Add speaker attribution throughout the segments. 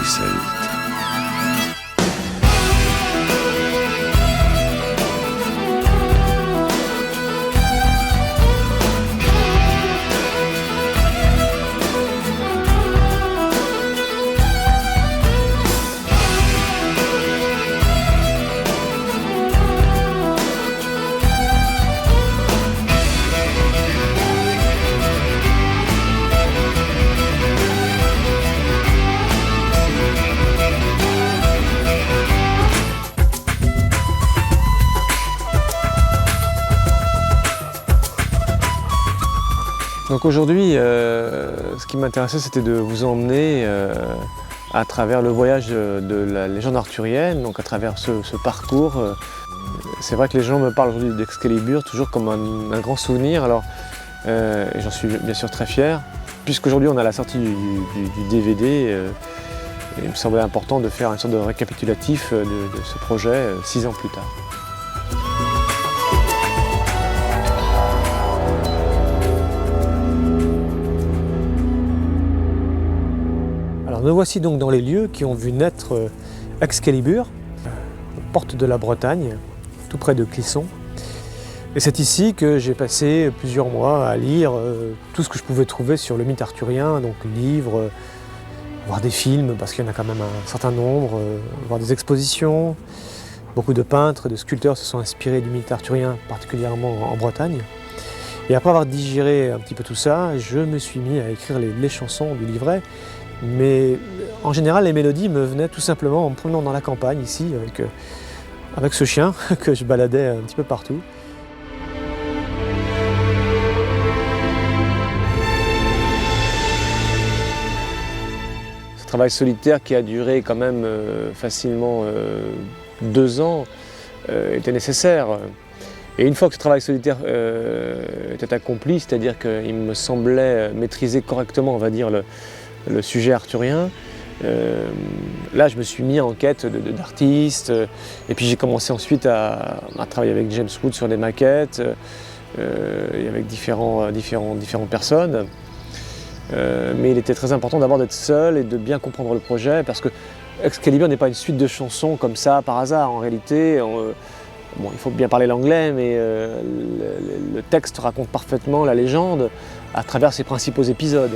Speaker 1: les Celtes.
Speaker 2: Donc aujourd'hui, ce qui m'intéressait, c'était de vous emmener à travers le voyage de la légende arthurienne, donc à travers ce parcours. C'est vrai que les gens me parlent aujourd'hui d'Excalibur toujours comme un grand souvenir, alors et j'en suis bien sûr très fier. Puisqu'aujourd'hui on a la sortie du DVD, il me semblait important de faire une sorte de récapitulatif de ce projet 6 ans plus tard. Nous voici donc dans les lieux qui ont vu naître Excalibur, porte de la Bretagne, tout près de Clisson. Et c'est ici que j'ai passé plusieurs mois à lire tout ce que je pouvais trouver sur le mythe arthurien, donc livres, voir des films, parce qu'il y en a quand même un certain nombre, voir des expositions. Beaucoup de peintres, de sculpteurs se sont inspirés du mythe arthurien, particulièrement en Bretagne. Et après avoir digéré un petit peu tout ça, je me suis mis à écrire les chansons du livret. Mais en général, les mélodies me venaient tout simplement en me promenant dans la campagne, ici, avec ce chien que je baladais un petit peu partout. Ce travail solitaire qui a duré quand même facilement 2 ans était nécessaire. Et une fois que ce travail solitaire était accompli, c'est-à-dire qu'il me semblait maîtriser correctement, on va dire, le sujet arthurien. Là, je me suis mis en quête d'artistes, et puis j'ai commencé ensuite à travailler avec James Wood sur des maquettes, et avec différentes personnes. Mais il était très important d'abord d'être seul et de bien comprendre le projet, parce que Excalibur n'est pas une suite de chansons comme ça par hasard. En réalité, bon, il faut bien parler l'anglais, mais le texte raconte parfaitement la légende à travers ses principaux épisodes.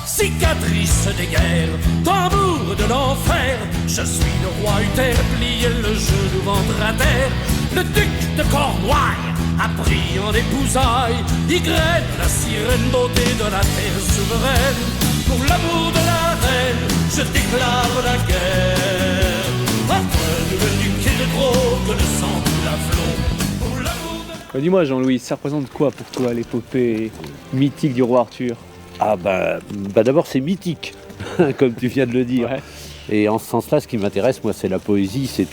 Speaker 3: Cicatrice des guerres, tambour de l'enfer, je suis le roi Uther, plié le genou ventre à terre. Le duc de Cornouailles a pris en épousailles Ygraine, la sirène beauté de la terre souveraine. Pour l'amour de la reine, je déclare la guerre. Entre le duc et le gros, que le sang coule à flot.
Speaker 4: Dis-moi Jean-Louis, ça représente quoi pour toi l'épopée mythique du roi Arthur ?
Speaker 5: Ah bah d'abord c'est mythique, comme tu viens de le dire.
Speaker 4: Ouais.
Speaker 5: Et en ce sens-là, ce qui m'intéresse, moi, c'est la poésie, c'est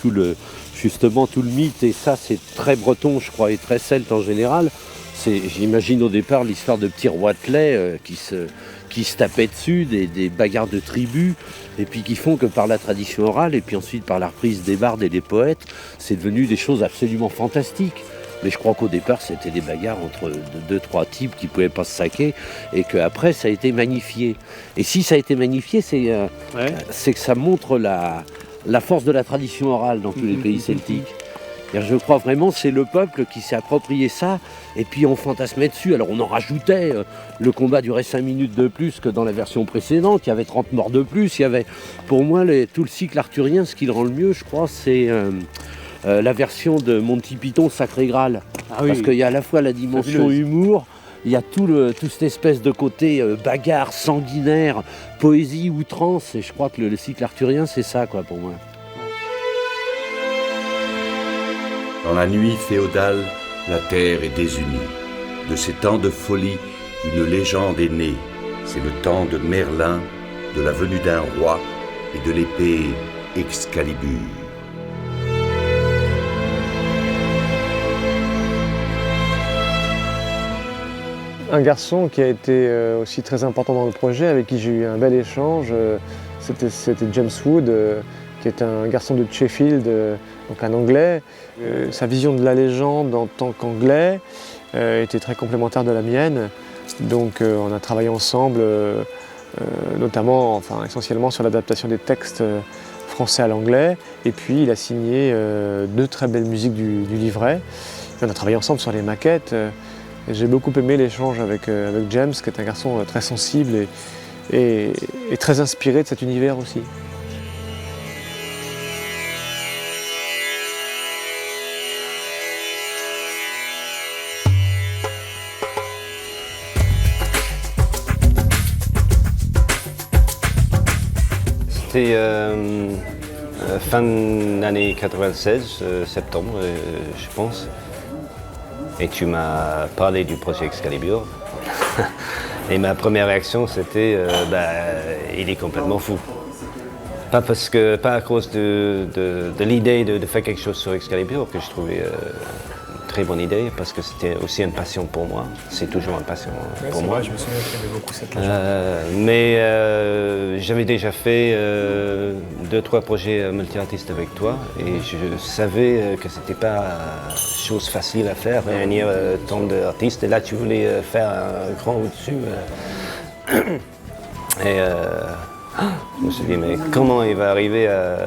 Speaker 5: justement tout le mythe. Et ça, c'est très breton, je crois, et très celte en général. J'imagine au départ l'histoire de petits roitelets qui se tapaient dessus, des bagarres de tribus, et puis qui font que par la tradition orale, et puis ensuite par la reprise des bardes et des poètes, c'est devenu des choses absolument fantastiques. Mais je crois qu'au départ, c'était des bagarres entre 2-3 types qui ne pouvaient pas se saquer, et qu'après, ça a été magnifié. Et si ça a été magnifié, c'est que ça montre la force de la tradition orale dans tous les pays celtiques. Et je crois vraiment que c'est le peuple qui s'est approprié ça, et puis on fantasmait dessus. Alors on en rajoutait, le combat durait 5 minutes de plus que dans la version précédente, il y avait 30 morts de plus, pour moi, tout le cycle arthurien, ce qui le rend le mieux, je crois, c'est... la version de Monty Python Sacré Graal, parce qu'il y a à la fois la dimension humour, il y a toute cette espèce de côté bagarre, sanguinaire, poésie, outrance, et je crois que le cycle arthurien c'est ça quoi pour moi.
Speaker 1: Dans la nuit féodale, la terre est désunie. De ces temps de folie, une légende est née. C'est le temps de Merlin, de la venue d'un roi et de l'épée Excalibur.
Speaker 2: Un garçon qui a été aussi très important dans le projet, avec qui j'ai eu un bel échange, c'était James Wood, qui est un garçon de Sheffield, donc un Anglais. Sa vision de la légende en tant qu'Anglais était très complémentaire de la mienne. Donc on a travaillé ensemble, notamment, enfin essentiellement sur l'adaptation des textes français à l'anglais. Et puis il a signé 2 très belles musiques du livret. Et on a travaillé ensemble sur les maquettes. J'ai beaucoup aimé l'échange avec James, qui est un garçon très sensible et très inspiré de cet univers aussi.
Speaker 6: C'était fin d'année 96, septembre, je pense. Et tu m'as parlé du projet Excalibur. Et ma première réaction, c'était il est complètement fou. Pas à cause de l'idée de faire quelque chose sur Excalibur, que je trouvais une très bonne idée, parce que c'était aussi une passion pour moi. C'est toujours une passion pour moi.
Speaker 2: Vrai, je me souviens que j'aimais beaucoup cette légende.
Speaker 6: Mais j'avais déjà fait 2-3 projets multi-artistes avec toi, et je savais que c'était pas chose facile à faire, réunir tant d'artistes. Et là, tu voulais faire un grand au-dessus. Et je me suis dit, mais comment il va arriver à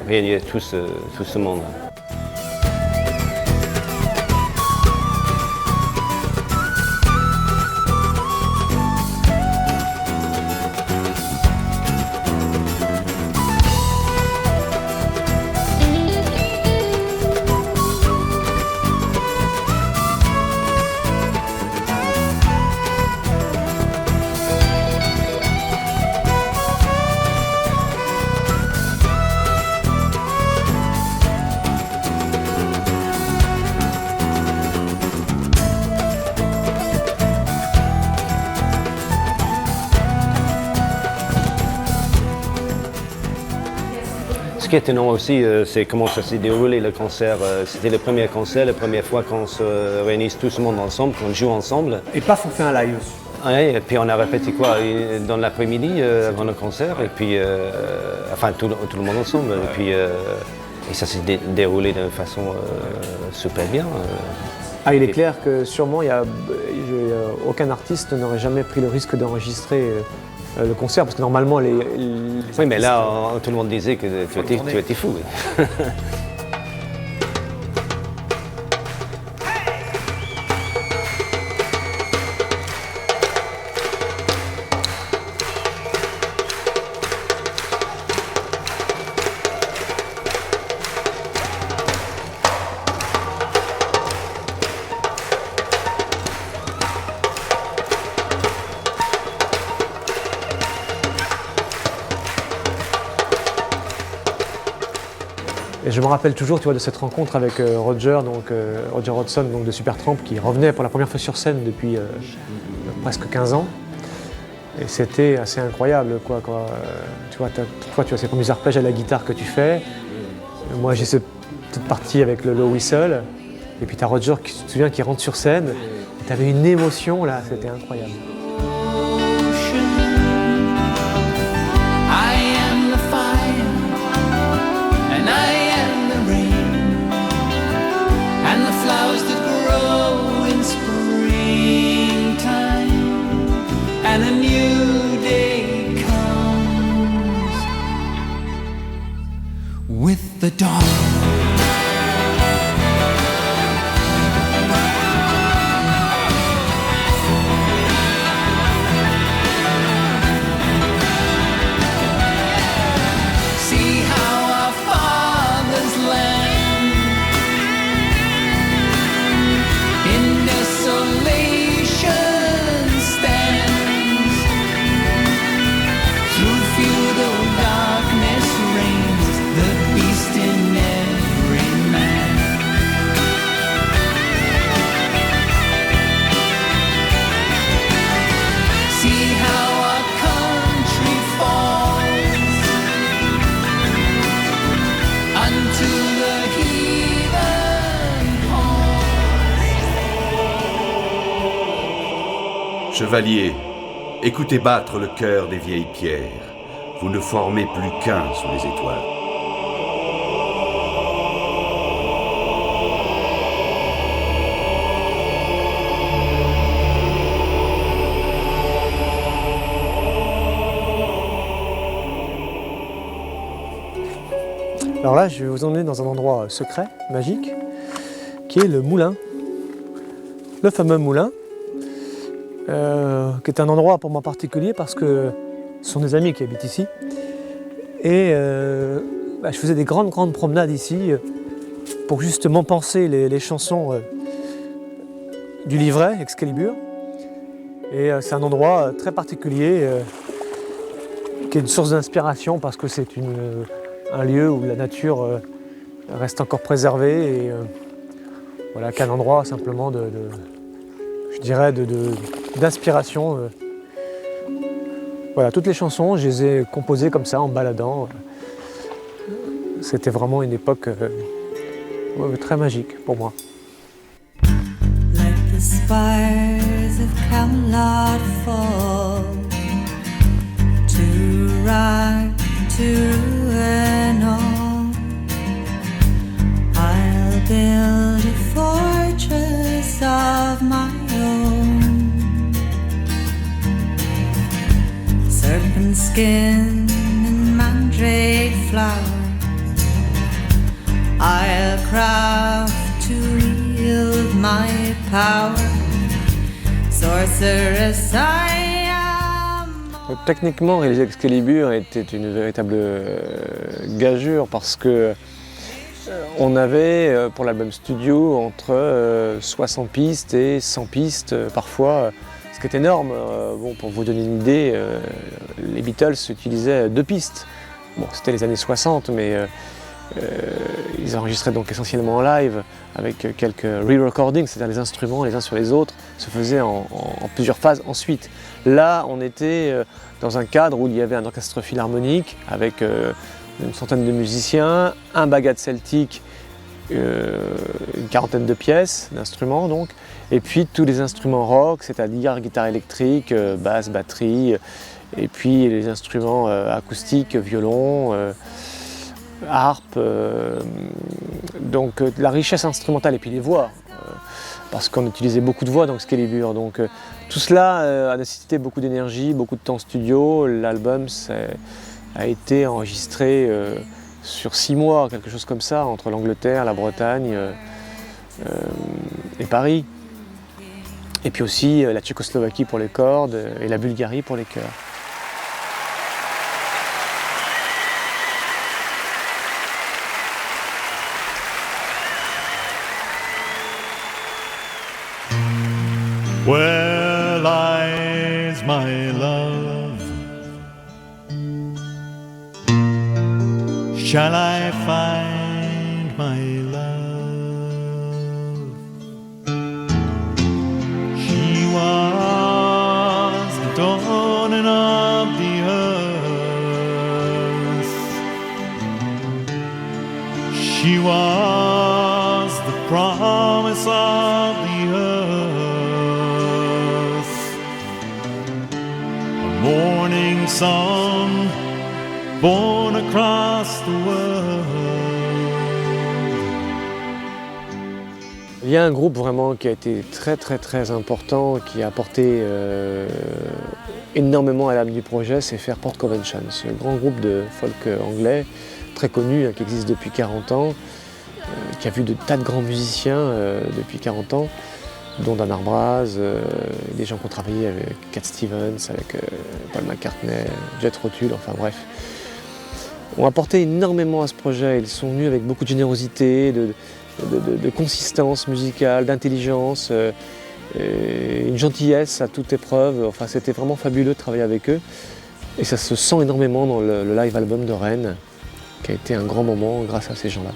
Speaker 6: réunir tout ce monde? Ce qui est étonnant aussi, c'est comment ça s'est déroulé le concert. C'était le premier concert, la première fois qu'on se réunit tout le monde ensemble, qu'on joue ensemble.
Speaker 2: Et paf, on fait un live.
Speaker 6: Ouais, et puis on a répété quoi dans l'après-midi avant le concert, et puis enfin tout le monde ensemble. Et puis et ça s'est déroulé d'une façon super bien.
Speaker 2: Il est clair que sûrement aucun artiste n'aurait jamais pris le risque d'enregistrer le concert, parce que normalement les
Speaker 6: oui, mais là tout le monde disait que tu étais fou. Oui.
Speaker 2: Et je me rappelle toujours, tu vois, de cette rencontre avec Roger Hodgson, donc de Supertramp, qui revenait pour la première fois sur scène depuis presque 15 ans. Et c'était assez incroyable, quoi. Tu vois, toi, tu as ces premiers arpèges à la guitare que tu fais. Moi, j'ai cette petite partie avec le low whistle. Et puis tu as Roger, tu te souviens, qui rentre sur scène. Tu avais une émotion, là, c'était incroyable.
Speaker 3: And a new day comes with the dawn. See how our father's land in desolation stands. Through feudal darkness reigns the beast in every man. See how our country falls unto the heathen halls.
Speaker 1: Chevaliers, écoutez battre le cœur des vieilles pierres. Vous ne formez plus qu'un sous les étoiles.
Speaker 2: Alors là, je vais vous emmener dans un endroit secret, magique, qui est le moulin. Le fameux moulin, qui est un endroit pour moi particulier parce que ce sont des amis qui habitent ici. Et je faisais des grandes promenades ici pour justement penser les chansons du livret Excalibur. Et c'est un endroit très particulier qui est une source d'inspiration parce que c'est un lieu où la nature reste encore préservée et voilà, qu'un endroit simplement d'inspiration. Voilà, toutes les chansons, je les ai composées comme ça en baladant. C'était vraiment une époque très magique pour moi.
Speaker 7: Let the spires of Camelot fall to right, to ruin all. I'll build a fortress of my own, serpent skin and mandrake flower. I'll craft to wield my power. Sorceress I am.
Speaker 2: Donc, techniquement, réaliser Excalibur était une véritable gageure parce que on avait pour l'album studio entre 60 pistes et 100 pistes parfois, ce qui est énorme. Bon, pour vous donner une idée, les Beatles utilisaient 2 pistes. Bon, c'était les années 60, mais ils enregistraient donc essentiellement en live avec quelques re-recordings, c'est-à-dire les instruments les uns sur les autres se faisaient en plusieurs phases ensuite. Là, on était dans un cadre où il y avait un orchestre philharmonique avec une centaine de musiciens, un bagad celtique, une quarantaine de pièces d'instruments donc, et puis tous les instruments rock, c'est-à-dire guitare électrique, basse, batterie, et puis les instruments acoustiques, violon, harpe, donc la richesse instrumentale et puis les voix, parce qu'on utilisait beaucoup de voix dans Excalibur, donc tout cela a nécessité beaucoup d'énergie, beaucoup de temps en studio. L'album a été enregistré sur 6 mois, quelque chose comme ça, entre l'Angleterre, la Bretagne et Paris, et puis aussi la Tchécoslovaquie pour les cordes et la Bulgarie pour les chœurs.
Speaker 8: Where lies my love? Shall I find my love? She was the dawning of the earth. She was the promise of the earth. Morning song born across the world.
Speaker 2: Il y a un groupe vraiment qui a été très important, qui a apporté énormément à l'âme du projet, c'est Fairport Convention, ce grand groupe de folk anglais très connu, qui existe depuis 40 ans, qui a vu de tas de grands musiciens depuis 40 ans, dont Dan Arbraz, des gens qui ont travaillé avec Cat Stevens, avec Paul McCartney, Jethro Tull, enfin bref. Ont apporté énormément à ce projet. Ils sont venus avec beaucoup de générosité, de consistance musicale, d'intelligence, une gentillesse à toute épreuve. Enfin, c'était vraiment fabuleux de travailler avec eux. Et ça se sent énormément dans le live album de Rennes, qui a été un grand moment grâce à ces gens-là.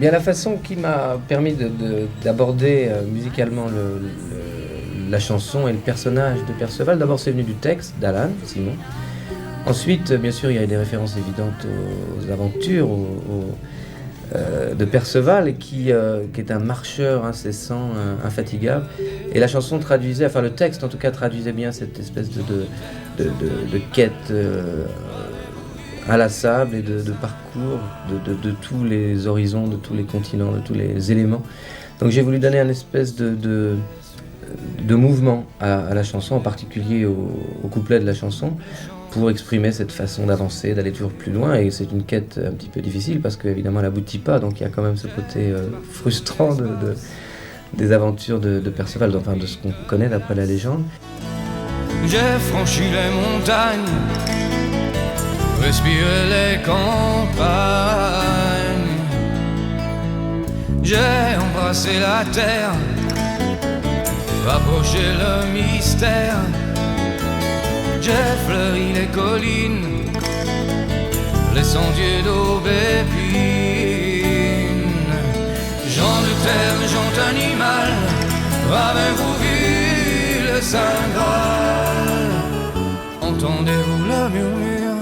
Speaker 9: Bien, la façon qui m'a permis d'aborder musicalement la chanson et le personnage de Perceval, d'abord c'est venu du texte d'Alan Simon. Ensuite, bien sûr, il y a des références évidentes aux aventures de Perceval, qui est un marcheur incessant, infatigable. Et la chanson traduisait, enfin le texte en tout cas traduisait bien cette espèce de quête inlassable et de parcours de tous les horizons, de tous les continents, de tous les éléments. Donc j'ai voulu donner une espèce de mouvement à la chanson, en particulier au couplet de la chanson, pour exprimer cette façon d'avancer, d'aller toujours plus loin. Et c'est une quête un petit peu difficile parce qu'évidemment elle n'aboutit pas, donc il y a quand même ce côté frustrant des aventures de Perceval, enfin de ce qu'on connaît d'après la légende.
Speaker 3: J'ai franchi les montagnes, respiré les campagnes, j'ai embrassé la terre, approché le mystère. J'ai fleuri les collines, les sentiers d'aubépine. Gens de terre, gens d'animal, avez-vous vu le Saint Graal? Entendez-vous le murmure,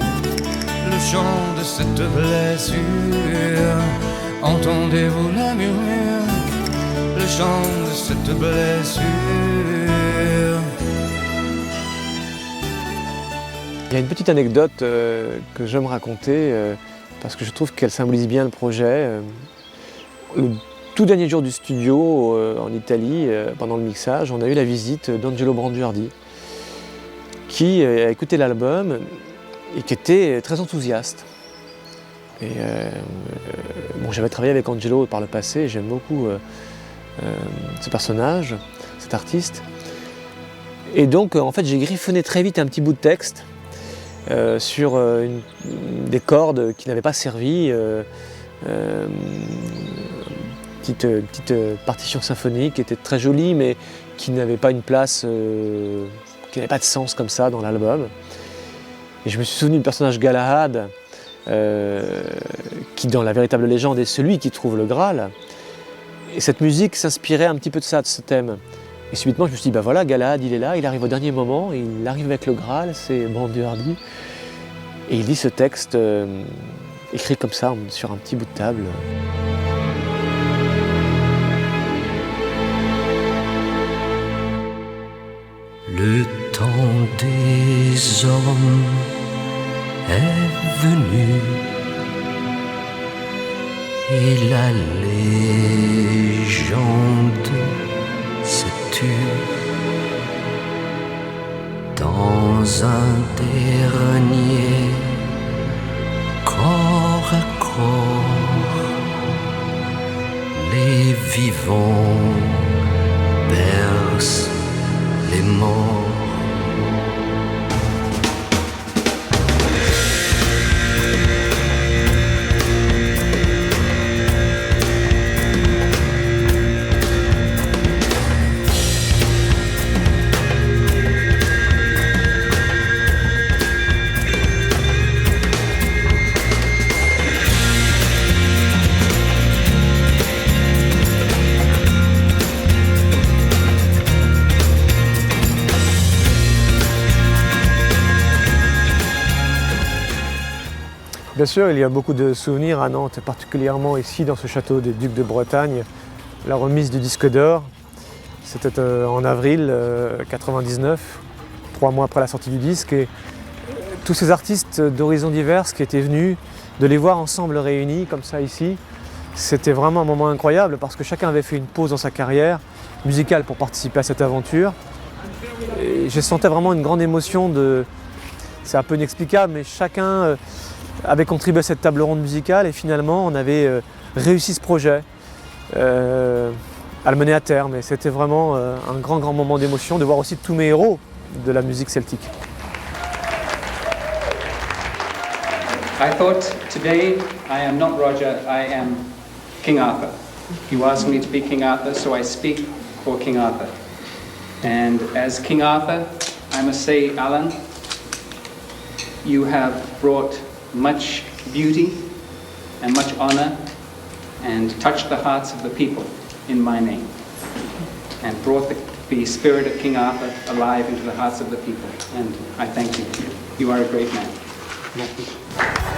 Speaker 3: le chant de cette blessure? Entendez-vous le murmure, le chant de cette blessure?
Speaker 2: Il y a une petite anecdote que j'aime raconter parce que je trouve qu'elle symbolise bien le projet. Le tout dernier jour du studio en Italie, pendant le mixage, on a eu la visite d'Angelo Branduardi qui a écouté l'album et qui était très enthousiaste. Et bon, j'avais travaillé avec Angelo par le passé, j'aime beaucoup ce personnage, cet artiste. Et donc en fait j'ai griffonné très vite un petit bout de texte sur des cordes qui n'avaient pas servi, petite partition symphonique qui était très jolie mais qui n'avait pas une place, qui n'avait pas de sens comme ça dans l'album. Et je me suis souvenu du personnage Galahad qui dans la véritable légende est celui qui trouve le Graal. Et cette musique s'inspirait un petit peu de ça, de ce thème. Et subitement, je me suis dit, bah voilà, Galahad, il est là, il arrive au dernier moment, il arrive avec le Graal, c'est Branduardi. Et il lit ce texte écrit comme ça, sur un petit bout de table.
Speaker 3: Le temps des hommes est venu et la légende s'est tue dans un dernier corps à corps. Les vivants bercent les morts.
Speaker 2: Bien sûr, il y a beaucoup de souvenirs à Nantes, particulièrement ici dans ce château des Ducs de Bretagne. La remise du disque d'or, c'était en avril 1999, 3 mois après la sortie du disque. Et tous ces artistes d'horizons divers qui étaient venus, de les voir ensemble réunis comme ça ici, c'était vraiment un moment incroyable parce que chacun avait fait une pause dans sa carrière musicale pour participer à cette aventure. Et je sentais vraiment une grande émotion c'est un peu inexplicable, mais chacun avait contribué à cette table ronde musicale et finalement on avait réussi ce projet à le mener à terme. Et c'était vraiment un grand moment d'émotion de voir aussi tous mes héros de la musique celtique.
Speaker 10: I thought today I am not Roger, I am King Arthur. You asked me to be King Arthur, so I speak for King Arthur. And as King Arthur, I must say, Alan, you have brought much beauty and much honor and touched the hearts of the people in my name, and brought the spirit of King Arthur alive into the hearts of the people. And I thank you. You are a great man.